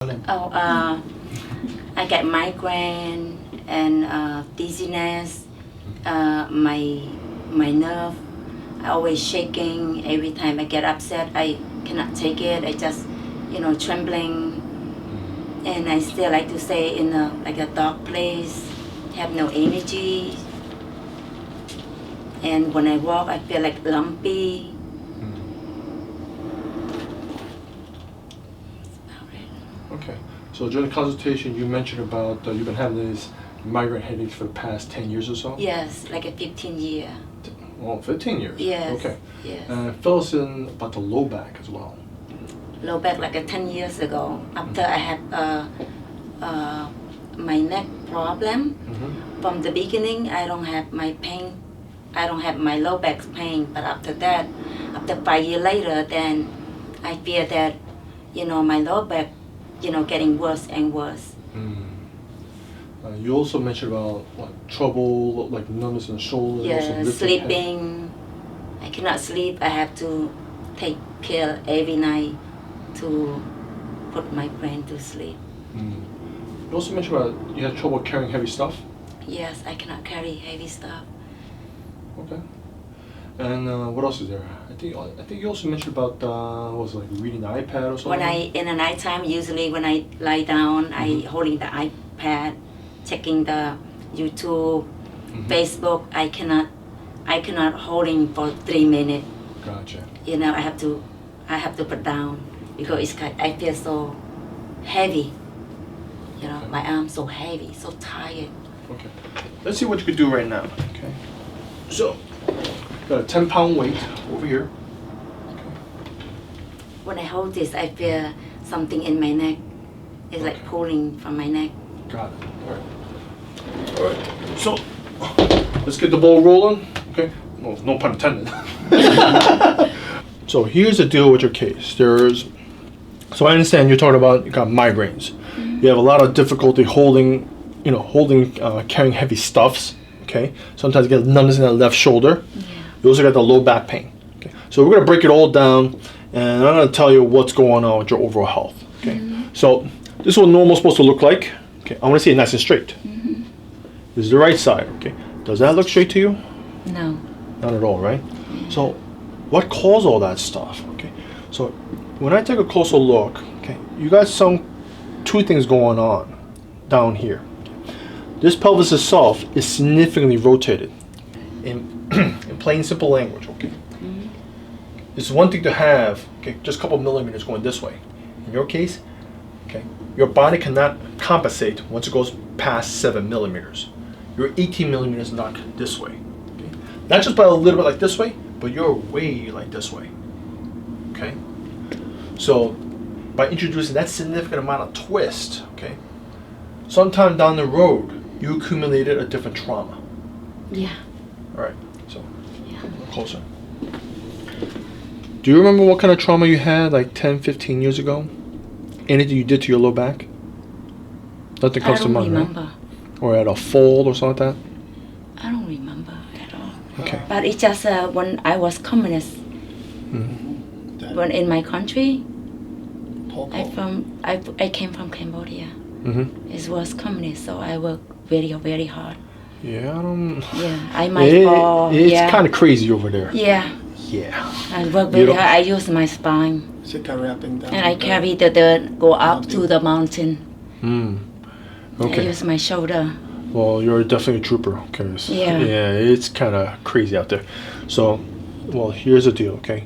Oh, I get migraine and dizziness. My nerve, I always shaking. Every time I get upset, I cannot take it. I just, trembling. And I still like to stay in a dark place, have no energy. And when I walk, I feel like lumpy. Okay, so during the consultation you mentioned about you've been having these migraine headaches for the past 10 years or so? Yes, like a 15 year. Well, 15 years? Yes. Okay. Yes. Fill us in about the low back as well. Low back like 10 years ago. After I had my neck problem. From the beginning, I don't have my pain. I don't have my low back pain. But after that, after 5 years later, then I fear that, my low back, getting worse and worse. You also mentioned about trouble, like numbness in the shoulder. Yeah, sleeping. I cannot sleep. I have to take pill every night to put my brain to sleep. You also mentioned about you had trouble carrying heavy stuff. Yes, I cannot carry heavy stuff. Okay. And what else is there? I think you also mentioned about reading the iPad or something. When in the nighttime, usually when I lie down, I holding the iPad, checking the YouTube, Facebook. I cannot holding for 3 minutes. Gotcha. I have to put down because I feel so heavy. Okay. My arms so heavy, so tired. Okay. Let's see what you can do right now. Okay. So, got a 10-pound weight over here. Okay. When I hold this, I feel something in my neck. It's like pulling from my neck. Got it. All right. All right. So, let's get the ball rolling. Okay. Well, no pun intended. So here's the deal with your case. So I understand you're talking about you got migraines. You have a lot of difficulty holding, carrying heavy stuffs. Okay. Sometimes you get numbness in that left shoulder. Yeah. You also got the low back pain. Okay. So we're gonna break it all down, and I'm gonna tell you what's going on with your overall health. Okay. So this is what normal is supposed to look like. Okay. I want to see it nice and straight. This is the right side. Okay. Does that look straight to you? No. Not at all, right? So what caused all that stuff? Okay. So when I take a closer look, okay, you got two things going on down here. This pelvis itself is significantly rotated. In plain simple language, okay. It's one thing to have, okay, just a couple millimeters going this way. In your case, okay, your body cannot compensate once it goes past 7 millimeters. You're 18 millimeters knocked this way. Okay? Not just by a little bit like this way, but you're way like this way. Okay? So by introducing that significant amount of twist, okay, sometime down the road you accumulated a different trauma. Yeah. All right. So closer. Do you remember what kind of trauma you had like 10, 15 years ago? Anything you did to your low back? Nothing comes to mind, right? I don't remember. Or at a fall or something like that? I don't remember at all. Okay. But it's just when I was communist. When in my country, I came from Cambodia. It was communist, so I work very, very hard. Yeah, I don't. Yeah, I might fall. It's kind of crazy over there. Yeah. Yeah. I work very hard. I use my spine. And And I carry go up to the mountain. Okay. I use my shoulder. Well, you're definitely a trooper. Okay. Yeah, it's kind of crazy out there. So, well, here's the deal. Okay,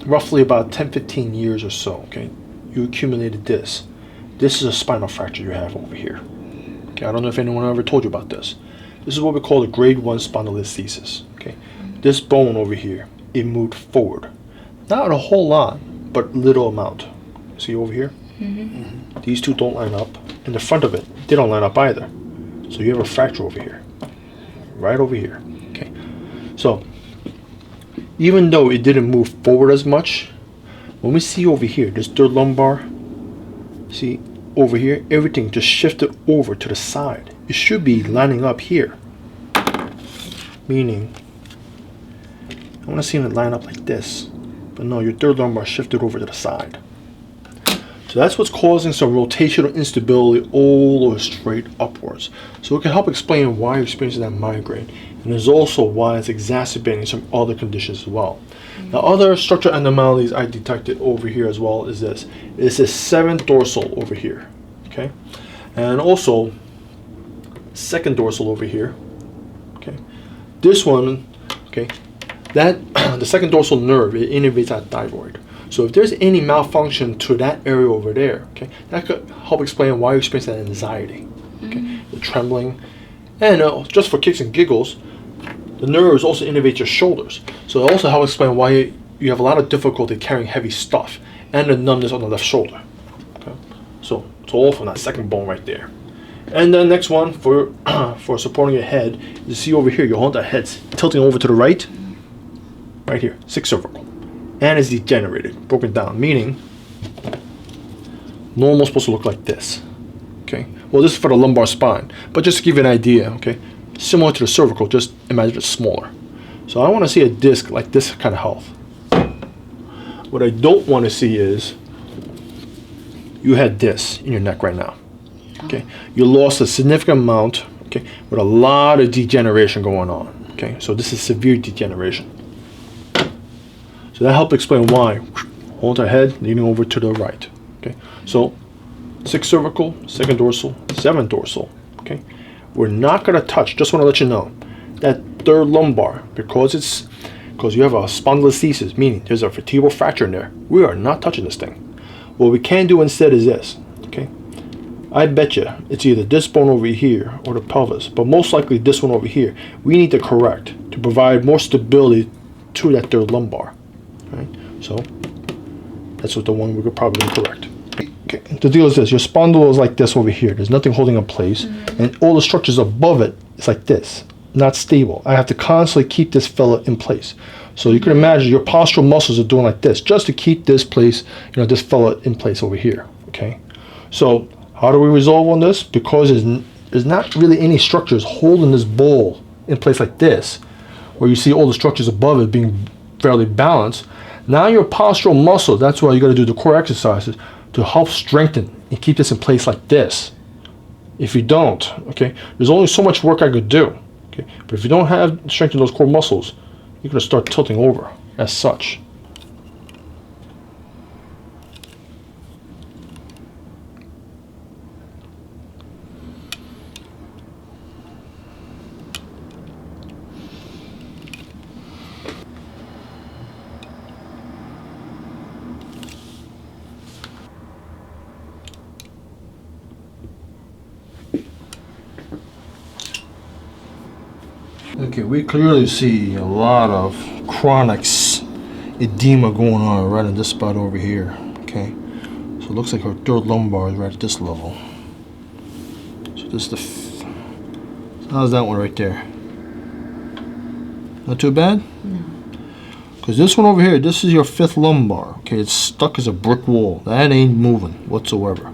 roughly about 10, 15 years or so. Okay, you accumulated this. This is a spinal fracture you have over here. Okay, I don't know if anyone ever told you about this. This is what we call a grade 1 spondylithesis. Okay, this bone over here, it moved forward. Not a whole lot, but little amount. See over here? These two don't line up. In the front of it, they don't line up either. So you have a fracture over here. Right over here. Okay. So even though it didn't move forward as much, when we see over here, this third lumbar, see over here, everything just shifted over to the side. It should be lining up here. Meaning, I want to see it line up like this. But no, your third lumbar shifted over to the side. So that's what's causing some rotational instability all the way straight upwards. So it can help explain why you're experiencing that migraine. And there's also why it's exacerbating some other conditions as well. Now, other structural abnormalities I detected over here as well is this. It's a 7th dorsal over here, okay? And also, 2nd dorsal over here, okay? This one, okay, that the 2nd dorsal nerve, it innervates that thyroid. So if there's any malfunction to that area over there, okay, that could help explain why you experience that anxiety, okay, the trembling. And just for kicks and giggles, the nerves also innervate your shoulders. So it also helps explain why you have a lot of difficulty carrying heavy stuff and the numbness on the left shoulder. Okay, so it's all from that 2nd bone right there. And the next one for for supporting your head, you see over here, your whole head's tilting over to the right here, 6th cervical. And it's degenerated, broken down, meaning normal is supposed to look like this. Okay. Well, this is for the lumbar spine, but just to give you an idea, okay, similar to the cervical, just imagine it's smaller. So I want to see a disc like this kind of health. What I don't want to see is you had this in your neck right now. Okay. You lost a significant amount, okay, with a lot of degeneration going on. Okay. So this is severe degeneration. So that helped explain why. Hold our head, leaning over to the right. Okay. So 6th cervical, 2nd dorsal, 7th dorsal. Okay. We're not going to touch, just want to let you know, that 3rd lumbar, because you have a spondylithesis, meaning there's a vertebral fracture in there. We are not touching this thing. What we can do instead is this. Okay. I bet you it's either this bone over here or the pelvis, but most likely this one over here. We need to correct to provide more stability to that 3rd lumbar. Right? So that's what the one we could probably correct. Okay. The deal is this: your spondyle is like this over here. There's nothing holding in place, and all the structures above it is like this, not stable. I have to constantly keep this fella in place. So you can imagine your postural muscles are doing like this just to keep this place, this fella in place over here. Okay. So how do we resolve on this? Because there's not really any structures holding this bowl in place like this, where you see all the structures above it being fairly balanced. Now your postural muscle, that's why you got to do the core exercises to help strengthen and keep this in place like this. If you don't, okay, there's only so much work I could do. Okay, but if you don't have strength in those core muscles, you're going to start tilting over as such. Okay, we clearly see a lot of chronic edema going on right in this spot over here. Okay, so it looks like her 3rd lumbar is right at this level. So this is so how's that one right there? Not too bad? No. Because this one over here, this is your 5th lumbar. Okay, it's stuck as a brick wall. That ain't moving whatsoever.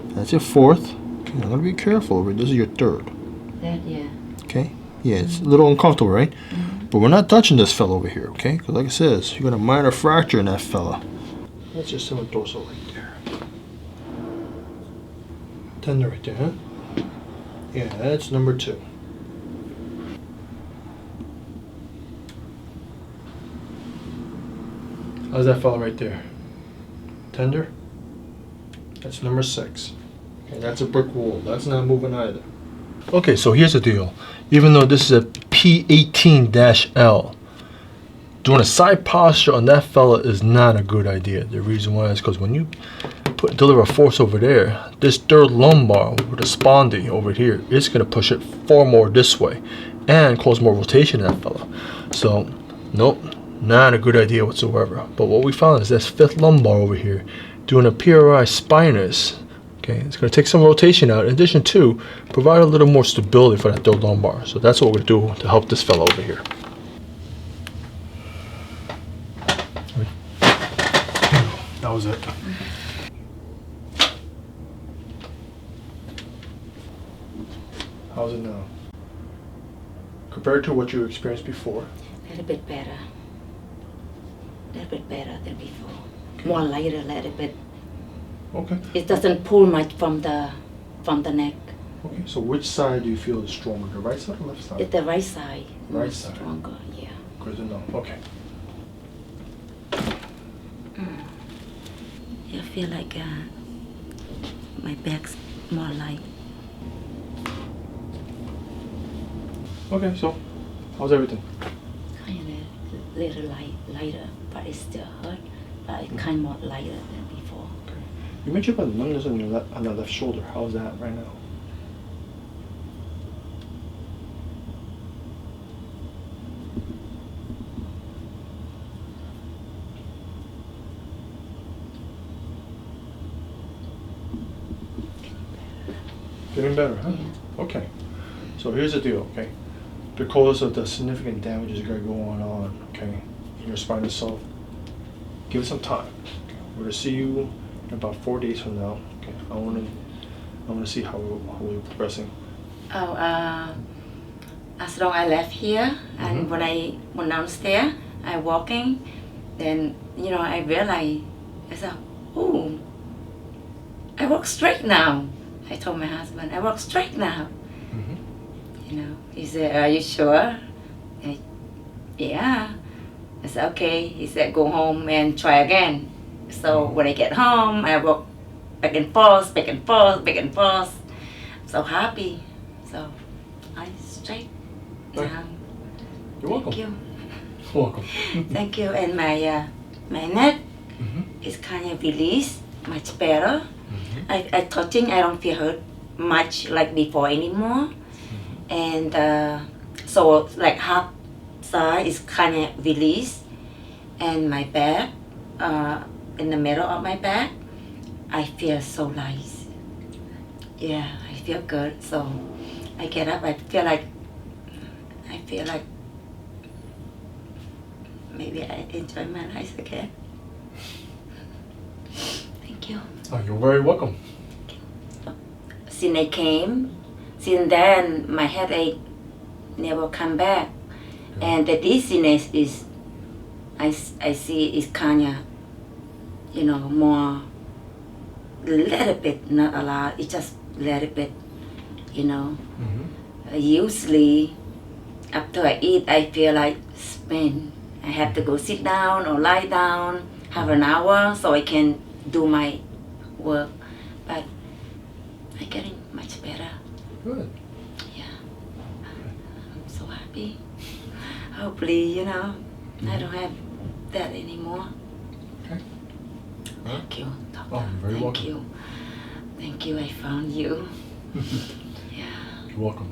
That's your 4th. Okay, I'm gonna be careful over here. This is your 3rd. That, yeah. Okay. Yeah, it's a little uncomfortable, right? But we're not touching this fella over here, okay? Because like it says, you got a minor fracture in that fella. That's just some dorsal right there. Tender right there, huh? Yeah, that's number 2. How's that fella right there? Tender? That's number 6. Okay, that's a brick wall. That's not moving either. Okay, so here's the deal. Even though this is a P18-L, doing a side posture on that fella is not a good idea. The reason why is because when you deliver a force over there, this 3rd lumbar with the spondy over here, it's going to push it far more this way and cause more rotation in that fella. So, nope, not a good idea whatsoever. But what we found is this 5th lumbar over here doing a PRI spinous. Okay, it's going to take some rotation out. In addition to provide a little more stability for that 3rd lumbar. So that's what we're going to do to help this fellow over here. That was it. How's it now? Compared to what you experienced before? A little bit better. A little bit better than before. More lighter, a little bit Okay. It doesn't pull much from the neck. Okay. So which side do you feel is stronger, the right side or left side? It's the right side. Right side. Stronger, yeah. Good to know. Okay. I feel like my back's more light. Okay. So, how's everything? Kind of little lighter, but it still hurt. But it's kind of more lighter than before. Okay. You mentioned about numbness on on the left shoulder. How's that right now? Getting better, huh? Yeah. Okay. So here's the deal, okay? Because of the significant damages that are going on, okay, in your spine itself, give it some time. Okay? We're gonna see you in about 4 days from now. Okay. I wanna see how we're progressing. Oh, as long as I left here, and when I went downstairs, I walking, then I realized, I said, "Ooh, I walk straight now." I told my husband, "I walk straight now." He said, "Are you sure?" Yeah. I said, "Okay." He said, "Go home and try again." So when I get home, I walk back and forth, back and forth, back and forth. I'm so happy. So I'm straight now. You're welcome. Thank you. You're welcome. Thank you. And my neck is kind of released, much better. I touching, I don't feel hurt much like before anymore. And so like half side is kind of released. And my back, in the middle of my back, I feel so nice. Yeah, I feel good. So I get up, I feel like maybe I enjoy my life again. Thank you. Oh, you're very welcome. Since I came, since then my headache never come back, and the dizziness is, I see is kinda, more, little bit, not a lot. It's just little bit, Usually, after I eat, I feel like spin. I have to go sit down or lie down, have an hour so I can do my work, but I'm getting much better. Good. Yeah, I'm so happy. Hopefully, I don't have that anymore. Okay. Thank you, doctor. Oh, you're very welcome. Thank you. I found you. Yeah. You're welcome.